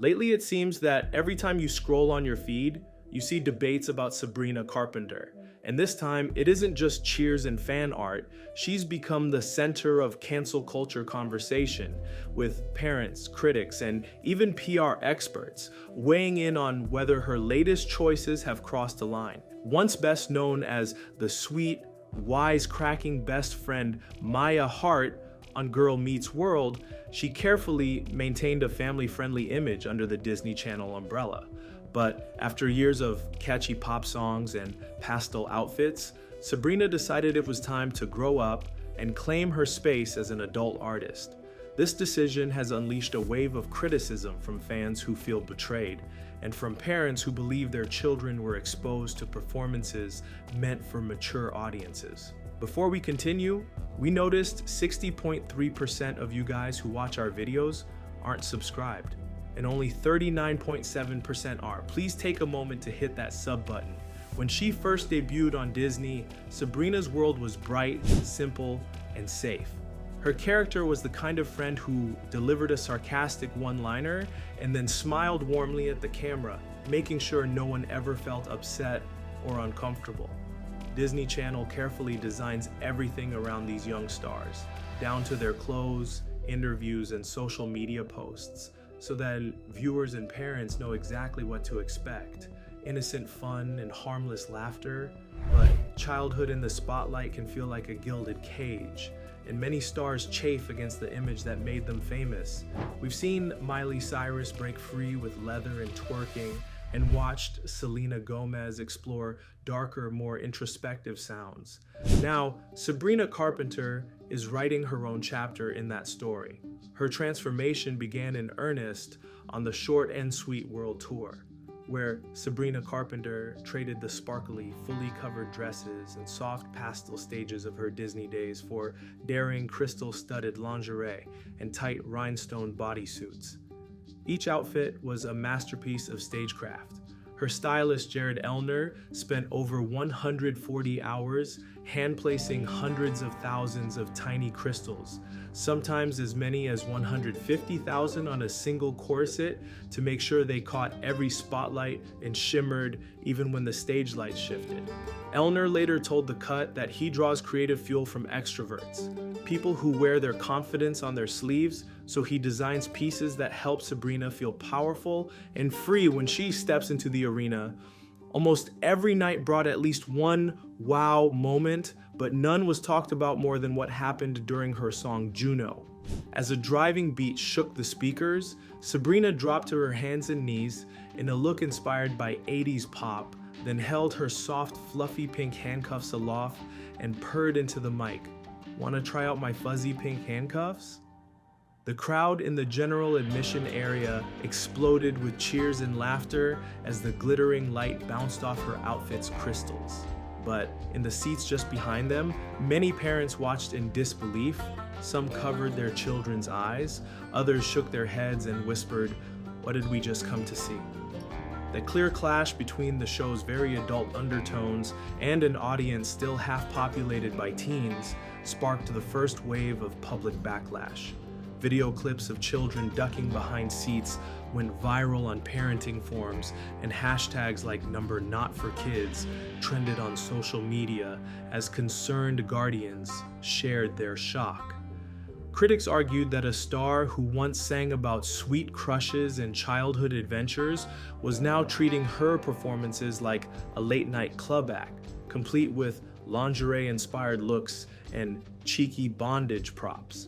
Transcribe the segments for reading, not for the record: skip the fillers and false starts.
Lately, it seems that every time you scroll on your feed, you see debates about Sabrina Carpenter. And this time, it isn't just cheers and fan art, she's become the center of cancel culture conversation, with parents, critics, and even PR experts weighing in on whether her latest choices have crossed a line. Once best known as the sweet, wisecracking best friend Maya Hart on Girl Meets World, she carefully maintained a family-friendly image under the Disney Channel umbrella. But after years of catchy pop songs and pastel outfits, Sabrina decided it was time to grow up and claim her space as an adult artist. This decision has unleashed a wave of criticism from fans who feel betrayed, and from parents who believe their children were exposed to performances meant for mature audiences. Before we continue, we noticed 60.3% of you guys who watch our videos aren't subscribed, and only 39.7% are. Please take a moment to hit that sub button. When she first debuted on Disney, Sabrina's world was bright, simple, and safe. Her character was the kind of friend who delivered a sarcastic one-liner and then smiled warmly at the camera, making sure no one ever felt upset or uncomfortable. Disney Channel carefully designs everything around these young stars, down to their clothes, interviews, and social media posts, so that viewers and parents know exactly what to expect. Innocent fun and harmless laughter, but childhood in the spotlight can feel like a gilded cage, and many stars chafe against the image that made them famous. We've seen Miley Cyrus break free with leather and twerking, and watched Selena Gomez explore darker, more introspective sounds. Now, Sabrina Carpenter is writing her own chapter in that story. Her transformation began in earnest on the Short and Sweet World Tour, where Sabrina Carpenter traded the sparkly, fully covered dresses and soft pastel stages of her Disney days for daring crystal-studded lingerie and tight rhinestone bodysuits. Each outfit was a masterpiece of stagecraft. Her stylist, Jared Elner, spent over 140 hours hand-placing hundreds of thousands of tiny crystals, sometimes as many as 150,000 on a single corset, to make sure they caught every spotlight and shimmered even when the stage lights shifted. Elner later told The Cut that he draws creative fuel from extroverts, people who wear their confidence on their sleeves, so he designs pieces that help Sabrina feel powerful and free when she steps into the arena. Almost every night brought at least one wow moment, but none was talked about more than what happened during her song Juno. As a driving beat shook the speakers, Sabrina dropped to her hands and knees in a look inspired by 80s pop, then held her soft, fluffy pink handcuffs aloft and purred into the mic. "Wanna try out my fuzzy pink handcuffs?" The crowd in the general admission area exploded with cheers and laughter as the glittering light bounced off her outfit's crystals. But in the seats just behind them, many parents watched in disbelief. Some covered their children's eyes, others shook their heads and whispered, "What did we just come to see?" The clear clash between the show's very adult undertones and an audience still half populated by teens sparked the first wave of public backlash. Video clips of children ducking behind seats went viral on parenting forums, and hashtags like #NotForKids trended on social media as concerned guardians shared their shock. Critics argued that a star who once sang about sweet crushes and childhood adventures was now treating her performances like a late-night club act, complete with lingerie-inspired looks and cheeky bondage props.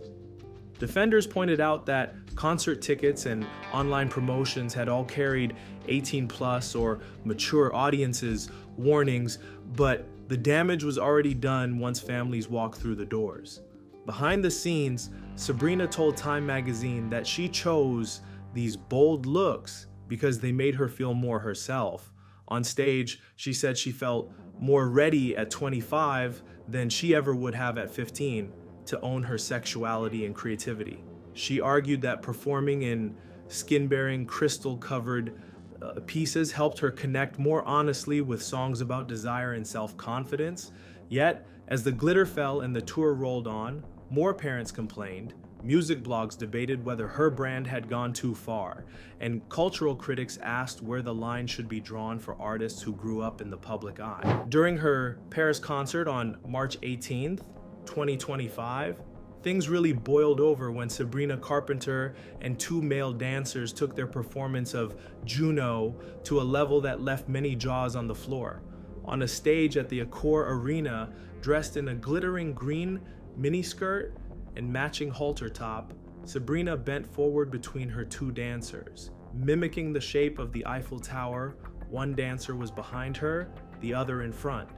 Defenders pointed out that concert tickets and online promotions had all carried 18+ or mature audiences warnings, but the damage was already done once families walked through the doors. Behind the scenes, Sabrina told Time magazine that she chose these bold looks because they made her feel more herself. On stage, she said she felt more ready at 25 than she ever would have at 15 to own her sexuality and creativity. She argued that performing in skin-bearing, crystal-covered pieces helped her connect more honestly with songs about desire and self-confidence. Yet, as the glitter fell and the tour rolled on, more parents complained. Music blogs debated whether her brand had gone too far, and cultural critics asked where the line should be drawn for artists who grew up in the public eye. During her Paris concert on March 18th, 2025, things really boiled over when Sabrina Carpenter and two male dancers took their performance of Juno to a level that left many jaws on the floor. On a stage at the Accor Arena, dressed in a glittering green miniskirt and matching halter top, Sabrina bent forward between her two dancers. Mimicking the shape of the Eiffel Tower, one dancer was behind her, the other in front.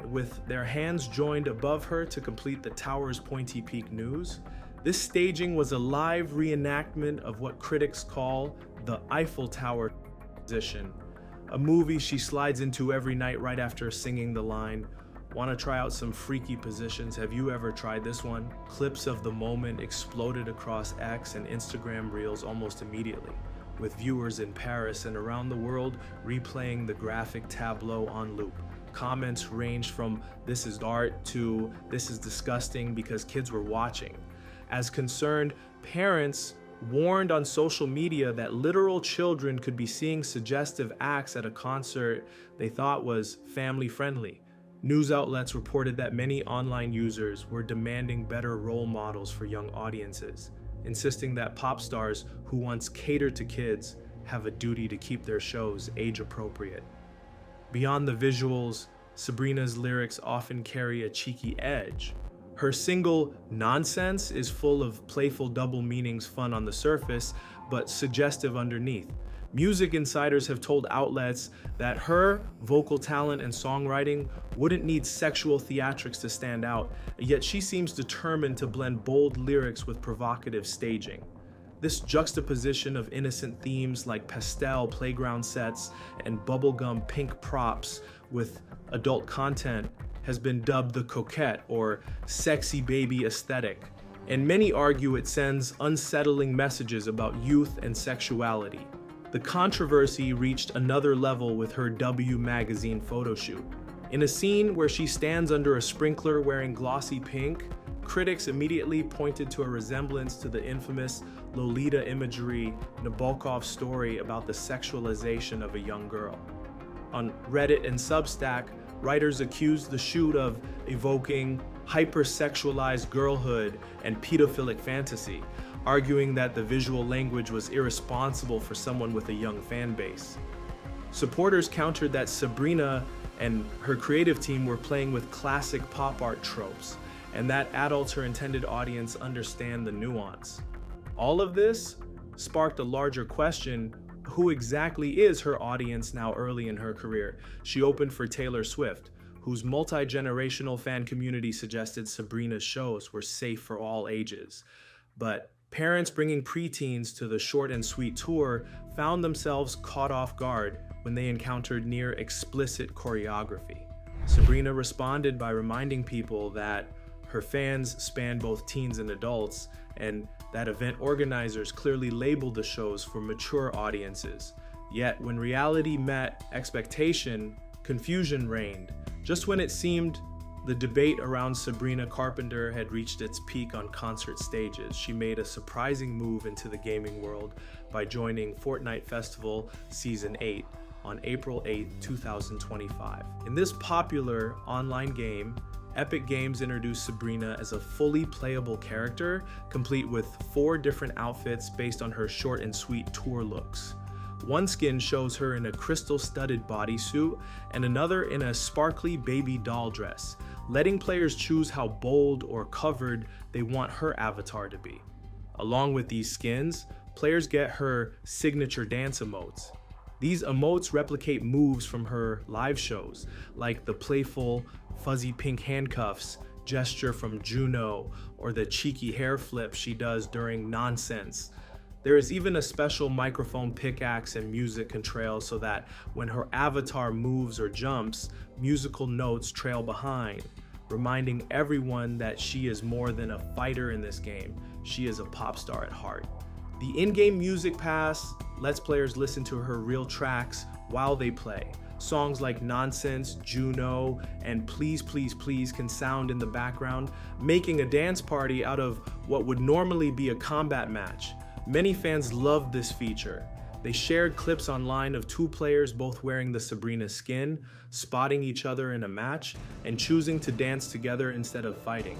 With their hands joined above her to complete the tower's pointy peak news, this staging was a live reenactment of what critics call the Eiffel Tower position, a movie she slides into every night right after singing the line, "Want to try out some freaky positions? Have you ever tried this one?" Clips of the moment exploded across X and Instagram Reels almost immediately, with viewers in Paris and around the world replaying the graphic tableau on loop. Comments ranged from "this is art" to "this is disgusting" because kids were watching. As concerned parents warned on social media that literal children could be seeing suggestive acts at a concert they thought was family-friendly. News outlets reported that many online users were demanding better role models for young audiences, insisting that pop stars who once catered to kids have a duty to keep their shows age-appropriate. Beyond the visuals, Sabrina's lyrics often carry a cheeky edge. Her single, Nonsense, is full of playful double meanings, fun on the surface, but suggestive underneath. Music insiders have told outlets that her vocal talent and songwriting wouldn't need sexual theatrics to stand out, yet she seems determined to blend bold lyrics with provocative staging. This juxtaposition of innocent themes like pastel playground sets and bubblegum pink props with adult content has been dubbed the coquette or sexy baby aesthetic, and many argue it sends unsettling messages about youth and sexuality. The controversy reached another level with her W magazine photoshoot. In a scene where she stands under a sprinkler wearing glossy pink, critics immediately pointed to a resemblance to the infamous Lolita imagery Nabokov story about the sexualization of a young girl. On Reddit and Substack, writers accused the shoot of evoking hypersexualized girlhood and pedophilic fantasy, arguing that the visual language was irresponsible for someone with a young fan base. Supporters countered that Sabrina and her creative team were playing with classic pop art tropes, and that adults her intended audience understand the nuance. All of this sparked a larger question: who exactly is her audience now early in her career? She opened for Taylor Swift, whose multi-generational fan community suggested Sabrina's shows were safe for all ages. But parents bringing preteens to the short and sweet tour found themselves caught off guard when they encountered near explicit choreography. Sabrina responded by reminding people that her fans span both teens and adults, and that event organizers clearly labeled the shows for mature audiences. Yet when reality met expectation, confusion reigned. Just when it seemed the debate around Sabrina Carpenter had reached its peak on concert stages, she made a surprising move into the gaming world by joining Fortnite Festival Season 8 on April 8, 2025. In this popular online game, Epic Games introduced Sabrina as a fully playable character, complete with 4 different outfits based on her short and sweet tour looks. One skin shows her in a crystal-studded bodysuit, and another in a sparkly baby doll dress, letting players choose how bold or covered they want her avatar to be. Along with these skins, players get her signature dance emotes. These emotes replicate moves from her live shows, like the playful, fuzzy pink handcuffs gesture from Juno, or the cheeky hair flip she does during Nonsense. There is even a special microphone pickaxe and music contrail so that when her avatar moves or jumps, musical notes trail behind, reminding everyone that she is more than a fighter in this game. She is a pop star at heart. The in-game music pass lets players listen to her real tracks while they play, Songs like Nonsense, Juno, and Please Please Please can sound in the background, making a dance party out of what would normally be a combat match. Many fans loved this feature. They shared clips online of two players both wearing the Sabrina skin, spotting each other in a match, and choosing to dance together instead of fighting.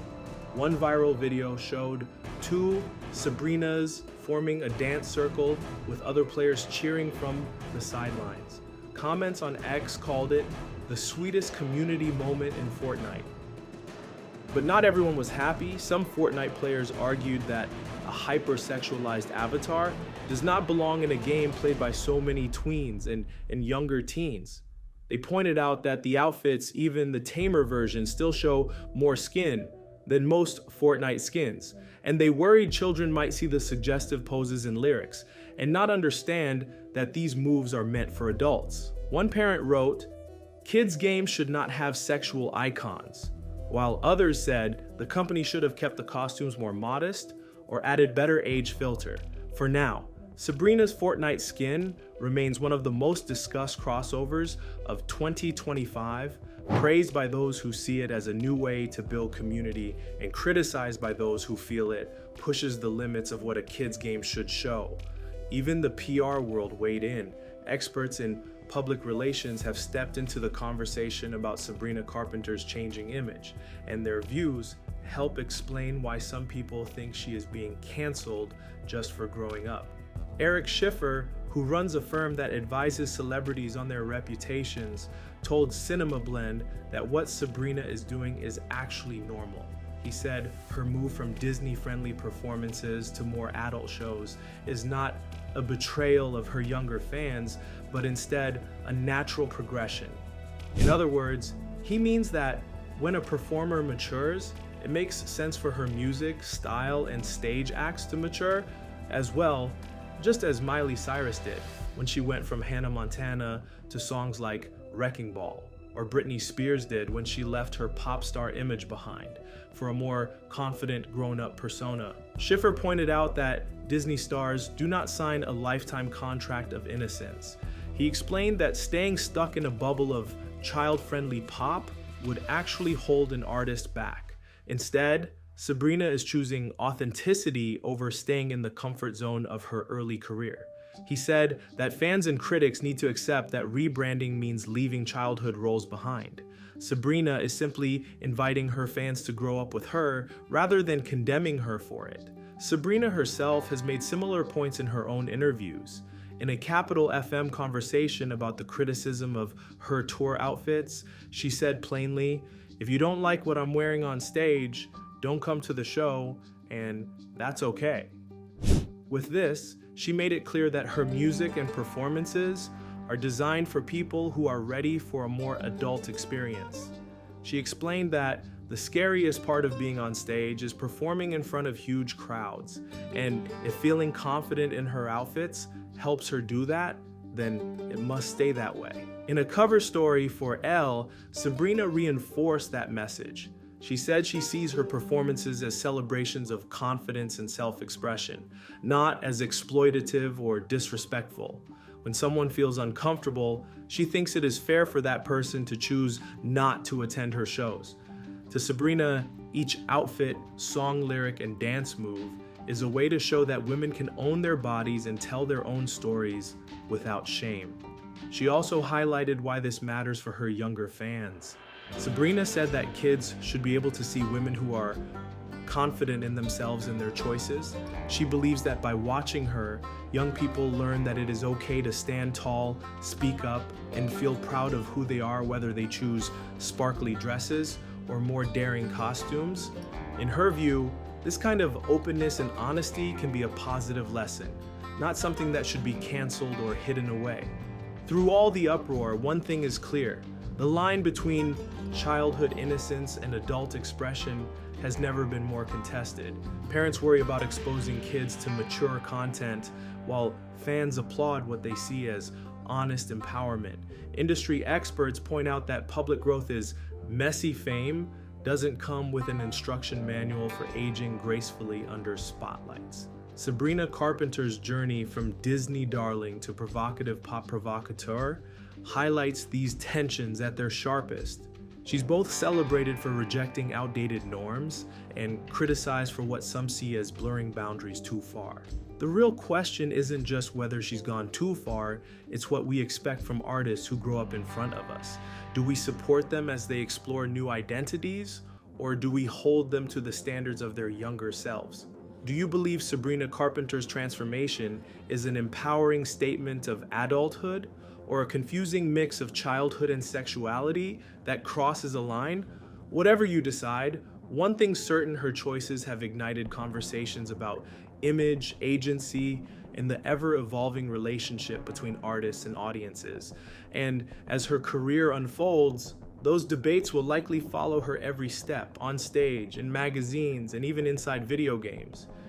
One viral video showed two Sabrinas forming a dance circle with other players cheering from the sidelines. Comments on X called it the sweetest community moment in Fortnite. But not everyone was happy. Some Fortnite players argued that a hypersexualized avatar does not belong in a game played by so many tweens and younger teens. They pointed out that the outfits, even the tamer version, still show more skin than most Fortnite skins, and they worried children might see the suggestive poses and lyrics and not understand that these moves are meant for adults. One parent wrote, "Kids' games should not have sexual icons," while others said the company should have kept the costumes more modest or added better age filter. For now, Sabrina's Fortnite skin remains one of the most discussed crossovers of 2025, praised by those who see it as a new way to build community and criticized by those who feel it pushes the limits of what a kid's game should show. Even the PR world weighed in. Experts in public relations have stepped into the conversation about Sabrina Carpenter's changing image, and their views help explain why some people think she is being canceled just for growing up. Eric Schiffer, who runs a firm that advises celebrities on their reputations, told Cinema Blend that what Sabrina is doing is actually normal. He said her move from Disney-friendly performances to more adult shows is not a betrayal of her younger fans, but instead a natural progression. In other words, he means that when a performer matures, it makes sense for her music, style, and stage acts to mature as well, just as Miley Cyrus did when she went from Hannah Montana to songs like Wrecking Ball, or Britney Spears did when she left her pop star image behind for a more confident, grown-up persona. Schiffer pointed out that Disney stars do not sign a lifetime contract of innocence. He explained that staying stuck in a bubble of child-friendly pop would actually hold an artist back. Instead, Sabrina is choosing authenticity over staying in the comfort zone of her early career. He said that fans and critics need to accept that rebranding means leaving childhood roles behind. Sabrina is simply inviting her fans to grow up with her rather than condemning her for it. Sabrina herself has made similar points in her own interviews. In a Capital FM conversation about the criticism of her tour outfits, she said plainly, "If you don't like what I'm wearing on stage, don't come to the show, and that's okay." With this, she made it clear that her music and performances are designed for people who are ready for a more adult experience. She explained that the scariest part of being on stage is performing in front of huge crowds, and if feeling confident in her outfits helps her do that, then it must stay that way. In a cover story for Elle, Sabrina reinforced that message. She said she sees her performances as celebrations of confidence and self-expression, not as exploitative or disrespectful. When someone feels uncomfortable, she thinks it is fair for that person to choose not to attend her shows. To Sabrina, each outfit, song lyric, and dance move is a way to show that women can own their bodies and tell their own stories without shame. She also highlighted why this matters for her younger fans. Sabrina said that kids should be able to see women who are confident in themselves and their choices. She believes that by watching her, young people learn that it is okay to stand tall, speak up, and feel proud of who they are, whether they choose sparkly dresses or more daring costumes. In her view, this kind of openness and honesty can be a positive lesson, not something that should be canceled or hidden away. Through all the uproar, one thing is clear. The line between childhood innocence and adult expression has never been more contested. Parents worry about exposing kids to mature content, while fans applaud what they see as honest empowerment. Industry experts point out that public growth is messy. Fame doesn't come with an instruction manual for aging gracefully under spotlights. Sabrina Carpenter's journey from Disney darling to provocative pop provocateur highlights these tensions at their sharpest. She's both celebrated for rejecting outdated norms and criticized for what some see as blurring boundaries too far. The real question isn't just whether she's gone too far, it's what we expect from artists who grow up in front of us. Do we support them as they explore new identities, or do we hold them to the standards of their younger selves? Do you believe Sabrina Carpenter's transformation is an empowering statement of adulthood, or a confusing mix of childhood and sexuality that crosses a line? Whatever you decide, one thing's certain: her choices have ignited conversations about image, agency, and the ever-evolving relationship between artists and audiences. And as her career unfolds, those debates will likely follow her every step, on stage, in magazines, and even inside video games.